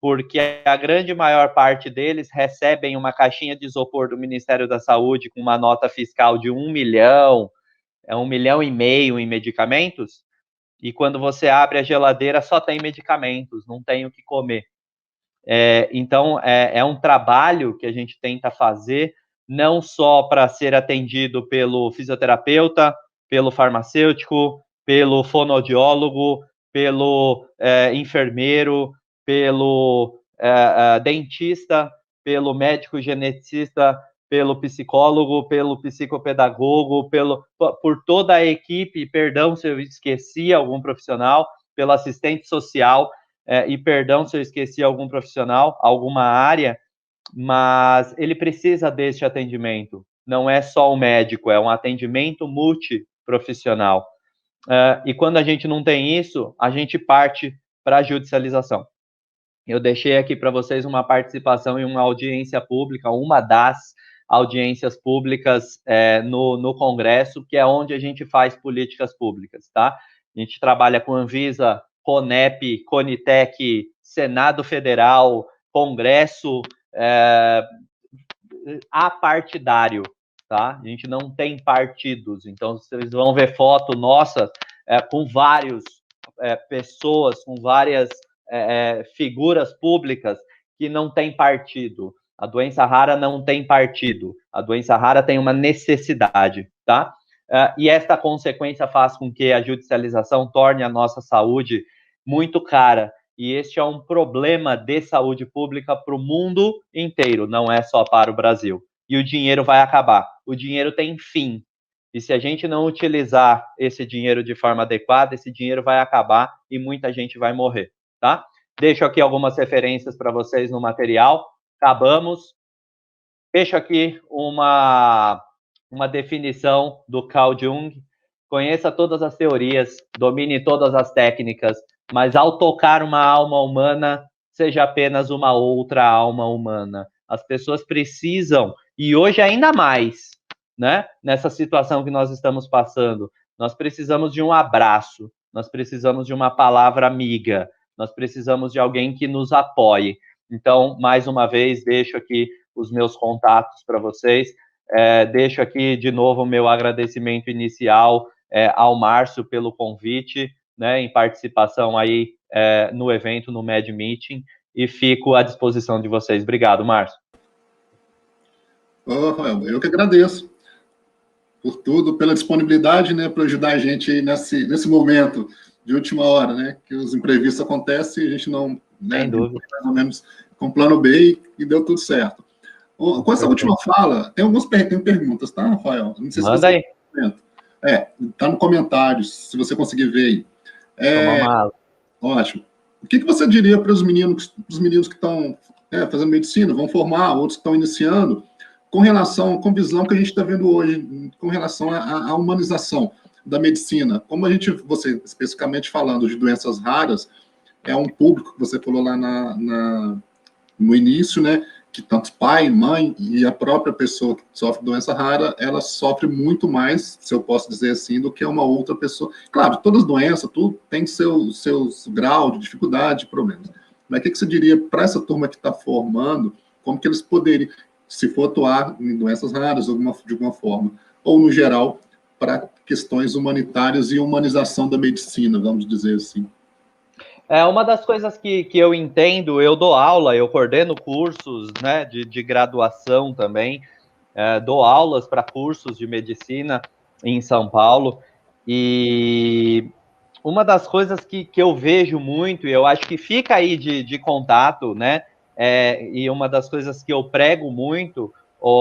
porque a grande maior parte deles recebem uma caixinha de isopor do Ministério da Saúde com uma nota fiscal de 1 milhão, 1,5 milhão em medicamentos, e quando você abre a geladeira só tem medicamentos, não tem o que comer. Então, é um trabalho que a gente tenta fazer, não só para ser atendido pelo fisioterapeuta, pelo farmacêutico, pelo fonoaudiólogo, pelo enfermeiro, pelo dentista, pelo médico geneticista, pelo psicólogo, pelo psicopedagogo, por toda a equipe, perdão se eu esqueci algum profissional, pelo assistente social, e perdão se eu esqueci algum profissional, alguma área, mas ele precisa deste atendimento. Não é só o médico, é um atendimento multiprofissional. E quando a gente não tem isso, a gente parte para a judicialização. Eu deixei aqui para vocês uma participação em uma audiência pública, uma das audiências públicas no Congresso, que é onde a gente faz políticas públicas, tá? A gente trabalha com Anvisa, CONEP, CONITEC, Senado Federal, Congresso apartidário, tá? A gente não tem partidos, então vocês vão ver foto nossa com várias pessoas, com várias figuras públicas que não tem partido. A doença rara não tem partido, a doença rara tem uma necessidade, tá? E esta consequência faz com que a judicialização torne a nossa saúde muito cara. E este é um problema de saúde pública para o mundo inteiro, não é só para o Brasil. E o dinheiro vai acabar. O dinheiro tem fim. E se a gente não utilizar esse dinheiro de forma adequada, esse dinheiro vai acabar e muita gente vai morrer, tá? Deixo aqui algumas referências para vocês no material. Acabamos. Deixo aqui uma definição do Carl Jung. Conheça todas as teorias, domine todas as técnicas, mas ao tocar uma alma humana, seja apenas uma outra alma humana. As pessoas precisam, e hoje ainda mais, né? Nessa situação que nós estamos passando, nós precisamos de um abraço, nós precisamos de uma palavra amiga, nós precisamos de alguém que nos apoie. Então, mais uma vez, deixo aqui os meus contatos para vocês. Deixo aqui de novo o meu agradecimento inicial ao Márcio pelo convite, né, em participação aí no evento, no Med Meeting, e fico à disposição de vocês. Obrigado, Márcio. Eu que agradeço por tudo, pela disponibilidade, né, para ajudar a gente nesse momento de última hora, né, que os imprevistos acontecem e a gente não... Né, sem dúvida. Mais ou menos com plano B e deu tudo certo. Com essa última fala, tem perguntas, tá, Rafael? Não sei se manda aí. Tá no comentário, se você conseguir ver aí. Ótimo. O que você diria para os meninos que estão fazendo medicina, vão formar, outros que estão iniciando, com visão que a gente está vendo hoje, com relação à humanização da medicina? Como você especificamente falando de doenças raras, é um público que você falou lá no início, né? Que tanto pai, mãe e a própria pessoa que sofre doença rara, ela sofre muito mais, se eu posso dizer assim, do que uma outra pessoa. Claro, todas as doenças, tudo tem seus graus de dificuldade, problemas. Mas o que você diria para essa turma que está formando, como que eles poderiam, se for atuar em doenças raras de alguma forma, ou no geral, para questões humanitárias e humanização da medicina, vamos dizer assim? Uma das coisas que eu entendo, eu dou aula, eu coordeno cursos, né, de graduação também, dou aulas para cursos de medicina em São Paulo, e uma das coisas que eu vejo muito, e eu acho que fica aí de contato, né, e uma das coisas que eu prego muito,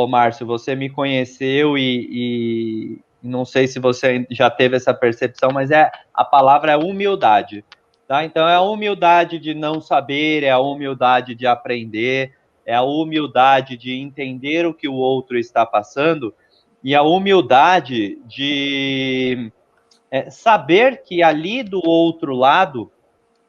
Márcio, você me conheceu e não sei se você já teve essa percepção, mas a palavra é humildade. Tá? Então, é a humildade de não saber, é a humildade de aprender, é a humildade de entender o que o outro está passando e a humildade de saber que ali do outro lado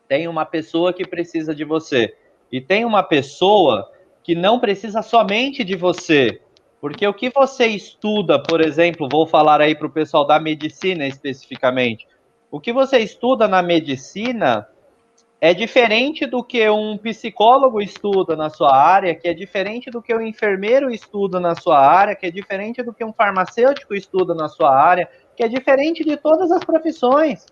tem uma pessoa que precisa de você e tem uma pessoa que não precisa somente de você, porque o que você estuda, por exemplo, vou falar aí para o pessoal da medicina especificamente, o que você estuda na medicina é diferente do que um psicólogo estuda na sua área, que é diferente do que um enfermeiro estuda na sua área, que é diferente do que um farmacêutico estuda na sua área, que é diferente de todas as profissões.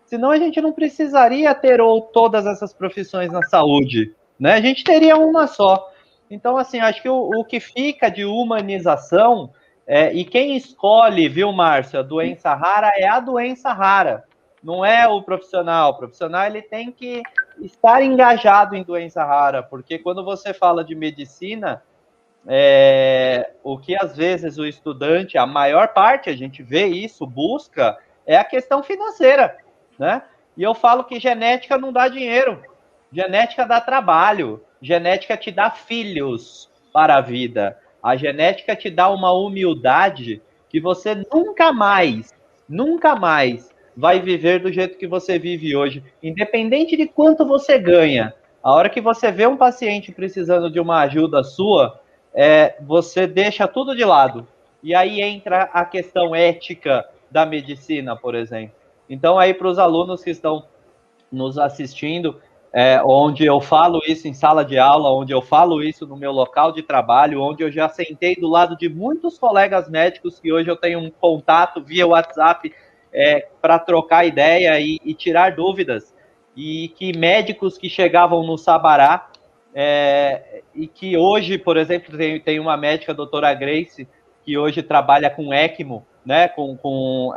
Senão a gente não precisaria ter todas essas profissões na saúde, né? A gente teria uma só. Então, assim, acho que o que fica de humanização, e quem escolhe, viu, Márcio, a doença rara é a doença rara, não é o profissional. O profissional ele tem que estar engajado em doença rara, porque quando você fala de medicina, o que às vezes o estudante, a maior parte, a gente vê isso, busca, é a questão financeira, né? E eu falo que genética não dá dinheiro, genética dá trabalho, genética te dá filhos para a vida, a genética te dá uma humildade que você nunca mais vai viver do jeito que você vive hoje, independente de quanto você ganha. A hora que você vê um paciente precisando de uma ajuda sua, você deixa tudo de lado. E aí entra a questão ética da medicina, por exemplo. Então, aí para os alunos que estão nos assistindo, onde eu falo isso em sala de aula, onde eu falo isso no meu local de trabalho, onde eu já sentei do lado de muitos colegas médicos que hoje eu tenho um contato via WhatsApp para trocar ideia e tirar dúvidas, e que médicos que chegavam no Sabará, e que hoje, por exemplo, tem uma médica, a doutora Grace, que hoje trabalha com ECMO, né, com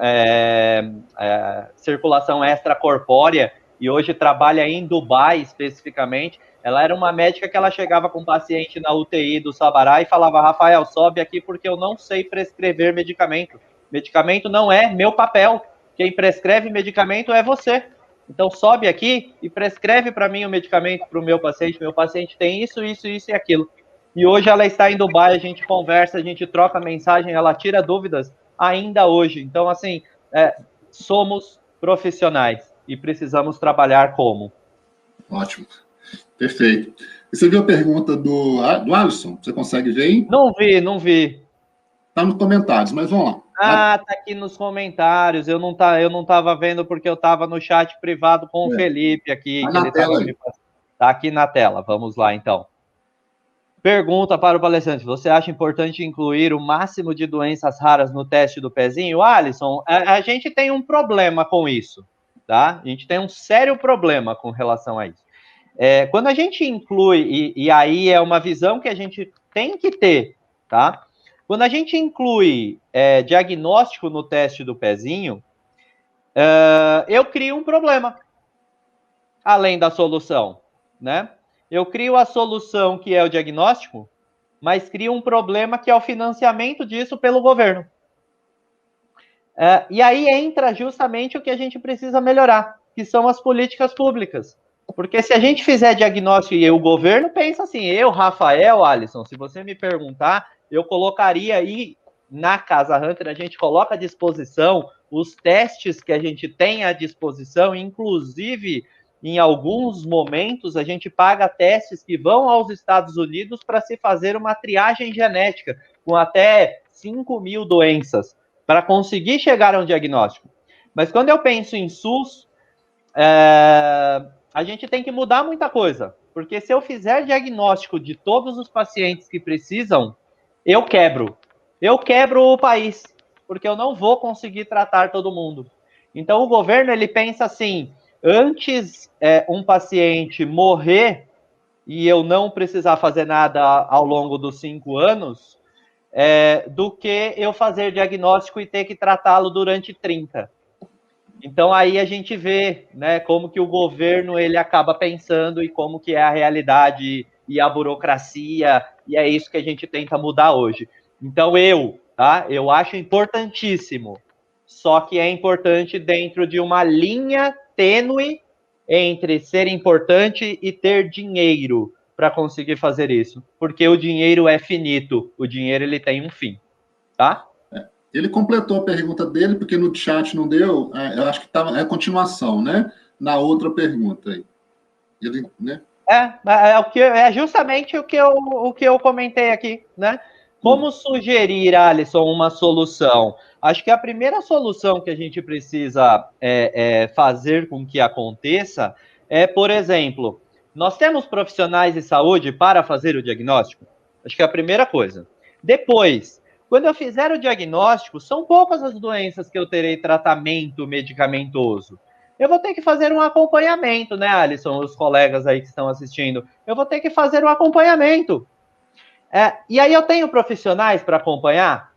circulação extracorpórea, e hoje trabalha em Dubai, especificamente. Ela era uma médica que ela chegava com um paciente na UTI do Sabará e falava: Rafael, sobe aqui porque eu não sei prescrever medicamento. Medicamento não é meu papel. Quem prescreve medicamento é você. Então, sobe aqui e prescreve para mim o medicamento para o meu paciente. Meu paciente tem isso, isso, isso e aquilo. E hoje ela está em Dubai, a gente conversa, a gente troca mensagem, ela tira dúvidas ainda hoje. Então, assim, somos profissionais e precisamos trabalhar como. Ótimo. Perfeito. E você viu a pergunta do Alisson? Você consegue ver aí? Não vi. Está nos comentários, mas vamos lá. Tá aqui nos comentários. Eu não estava vendo porque eu estava no chat privado com o Felipe aqui. Tá na tela aí. Tá aqui na tela. Vamos lá, então. Pergunta para o palestrante: você acha importante incluir o máximo de doenças raras no teste do pezinho? Alisson, a gente tem um problema com isso, tá? A gente tem um sério problema com relação a isso. Quando a gente inclui, e aí é uma visão que a gente tem que ter, tá? Quando a gente inclui diagnóstico no teste do pezinho, eu crio um problema, além da solução, né? Eu crio a solução, que é o diagnóstico, mas crio um problema que é o financiamento disso pelo governo. E aí entra justamente o que a gente precisa melhorar, que são as políticas públicas. Porque se a gente fizer diagnóstico e o governo pensa assim, Rafael, Alisson, se você me perguntar, eu colocaria aí na Casa Hunter, a gente coloca à disposição os testes que a gente tem à disposição, inclusive, em alguns momentos, a gente paga testes que vão aos Estados Unidos para se fazer uma triagem genética, com até 5.000 doenças, para conseguir chegar a um diagnóstico. Mas quando eu penso em SUS, a gente tem que mudar muita coisa, porque se eu fizer diagnóstico de todos os pacientes que precisam, eu quebro o país, porque eu não vou conseguir tratar todo mundo. Então o governo, ele pensa assim, antes um paciente morrer e eu não precisar fazer nada ao longo dos 5 anos, do que eu fazer diagnóstico e ter que tratá-lo durante 30. Então, aí a gente vê, né, como que o governo ele acaba pensando e como que é a realidade e a burocracia, e é isso que a gente tenta mudar hoje. Então, eu acho importantíssimo, só que é importante dentro de uma linha tênue entre ser importante e ter dinheiro para conseguir fazer isso, porque o dinheiro é finito, o dinheiro ele tem um fim, tá? Ele completou a pergunta dele, porque no chat não deu, eu acho que é a continuação, né? Na outra pergunta aí. Ele, né? É justamente o que eu comentei aqui, né? Como sugerir, Alisson, uma solução? Acho que a primeira solução que a gente precisa fazer com que aconteça por exemplo, nós temos profissionais de saúde para fazer o diagnóstico? Acho que é a primeira coisa. Depois, quando eu fizer o diagnóstico, são poucas as doenças que eu terei tratamento medicamentoso. Eu vou ter que fazer um acompanhamento, né, Alisson? Os colegas aí que estão assistindo. Eu vou ter que fazer um acompanhamento. E aí eu tenho profissionais para acompanhar?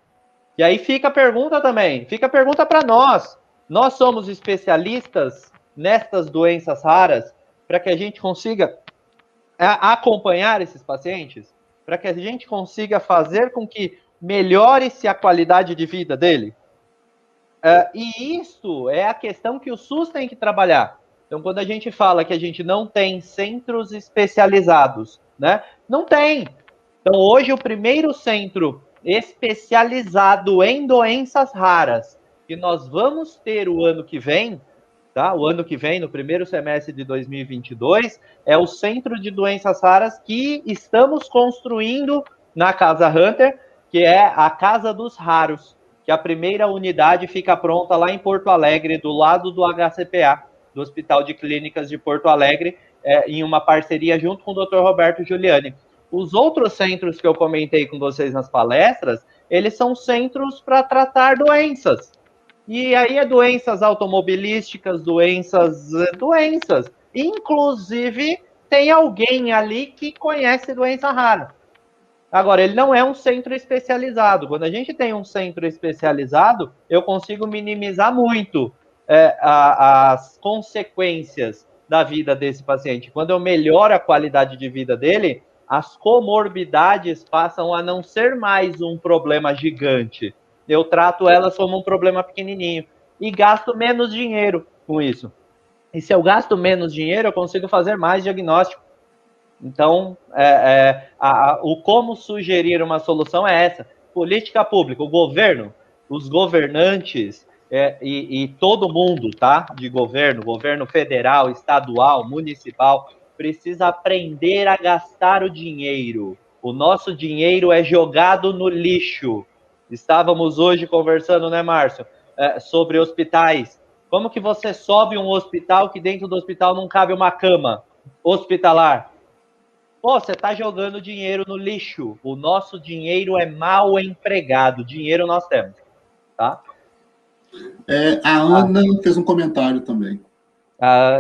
E aí fica a pergunta também. Fica a pergunta para nós. Nós somos especialistas nestas doenças raras para que a gente consiga acompanhar esses pacientes? Para que a gente consiga fazer com que melhore-se a qualidade de vida dele? E isso é a questão que o SUS tem que trabalhar. Então, quando a gente fala que a gente não tem centros especializados, né? Não tem. Então, hoje, o primeiro centro especializado em doenças raras que nós vamos ter o ano que vem, tá? O ano que vem, no primeiro semestre de 2022, é o Centro de Doenças Raras que estamos construindo na Casa Hunter, que é a Casa dos Raros, que a primeira unidade fica pronta lá em Porto Alegre, do lado do HCPA, do Hospital de Clínicas de Porto Alegre, em uma parceria junto com o Dr. Roberto Giuliani. Os outros centros que eu comentei com vocês nas palestras, eles são centros para tratar doenças. E aí é doenças automobilísticas, doenças. Inclusive, tem alguém ali que conhece doença rara. Agora, ele não é um centro especializado. Quando a gente tem um centro especializado, eu consigo minimizar muito as consequências da vida desse paciente. Quando eu melhoro a qualidade de vida dele, as comorbidades passam a não ser mais um problema gigante. Eu trato elas como um problema pequenininho e gasto menos dinheiro com isso. E se eu gasto menos dinheiro, eu consigo fazer mais diagnóstico. Então, o como sugerir uma solução é essa. Política pública, o governo, os governantes e todo mundo, tá? De governo federal, estadual, municipal, precisa aprender a gastar o dinheiro. O nosso dinheiro é jogado no lixo. Estávamos hoje conversando, né, Márcio, sobre hospitais. Como que você sobe um hospital que dentro do hospital não cabe uma cama hospitalar? Pô, você está jogando dinheiro no lixo. O nosso dinheiro é mal empregado. Dinheiro nós temos, tá? A Ana fez um comentário também.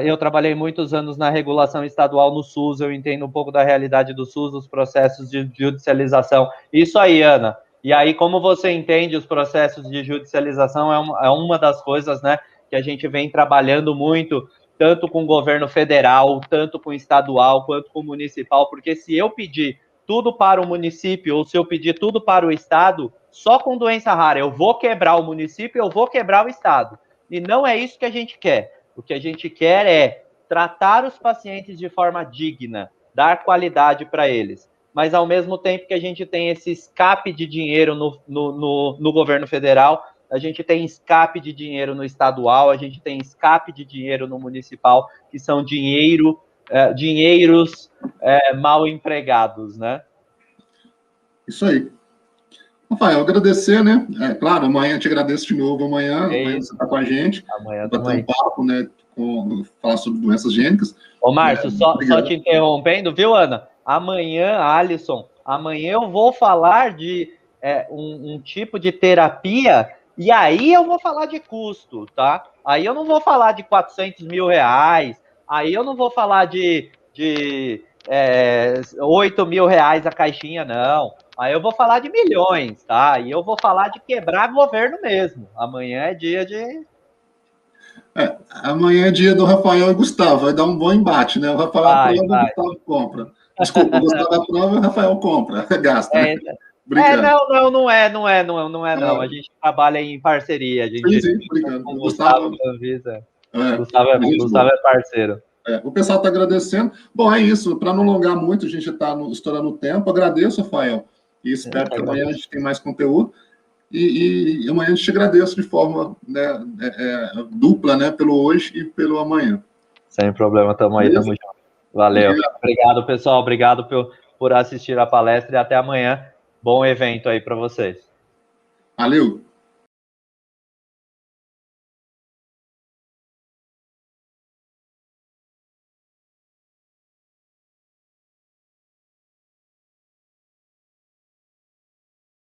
Eu trabalhei muitos anos na regulação estadual no SUS, eu entendo um pouco da realidade do SUS, os processos de judicialização. Isso aí, Ana. E aí, como você entende os processos de judicialização, é uma das coisas, né, que a gente vem trabalhando muito, tanto com o governo federal, tanto com o estadual, quanto com o municipal, porque se eu pedir tudo para o município, ou se eu pedir tudo para o estado, só com doença rara, eu vou quebrar o município, eu vou quebrar o estado. E não é isso que a gente quer. O que a gente quer é tratar os pacientes de forma digna, dar qualidade para eles. Mas, ao mesmo tempo que a gente tem esse escape de dinheiro no governo federal, a gente tem escape de dinheiro no estadual, a gente tem escape de dinheiro no municipal, que são dinheiros mal empregados, né? Isso aí. Rafael, agradecer, né? Claro, amanhã te agradeço de novo. Amanhã você está com a gente. Amanhã bater um papo, né? Falar sobre doenças gênicas. Ô, Márcio, só te interrompendo, viu, Ana? Amanhã, Alisson, amanhã eu vou falar de um tipo de terapia e aí eu vou falar de custo, tá? Aí eu não vou falar de 400 mil reais, aí eu não vou falar de 8 mil reais a caixinha, não. Aí eu vou falar de milhões, tá? E eu vou falar de quebrar governo mesmo. Amanhã é dia de... amanhã é dia do Rafael e Gustavo. Vai dar um bom embate, né? O Rafael aprova e o Gustavo compra. Desculpa, o Gustavo aprova e o Rafael compra. Gasta. Não é. A gente trabalha em parceria. A gente, sim, obrigado. O Gustavo é parceiro. O pessoal está agradecendo. Bom, é isso. Para não alongar muito, a gente está estourando o tempo. Agradeço, Rafael. E espero que amanhã a gente tenha mais conteúdo. E amanhã a gente agradece de forma dupla, né? Pelo hoje e pelo amanhã. Sem problema, estamos aí, estamos juntos. Valeu. Obrigado, pessoal. Obrigado por assistir a palestra e até amanhã. Bom evento aí para vocês. Valeu.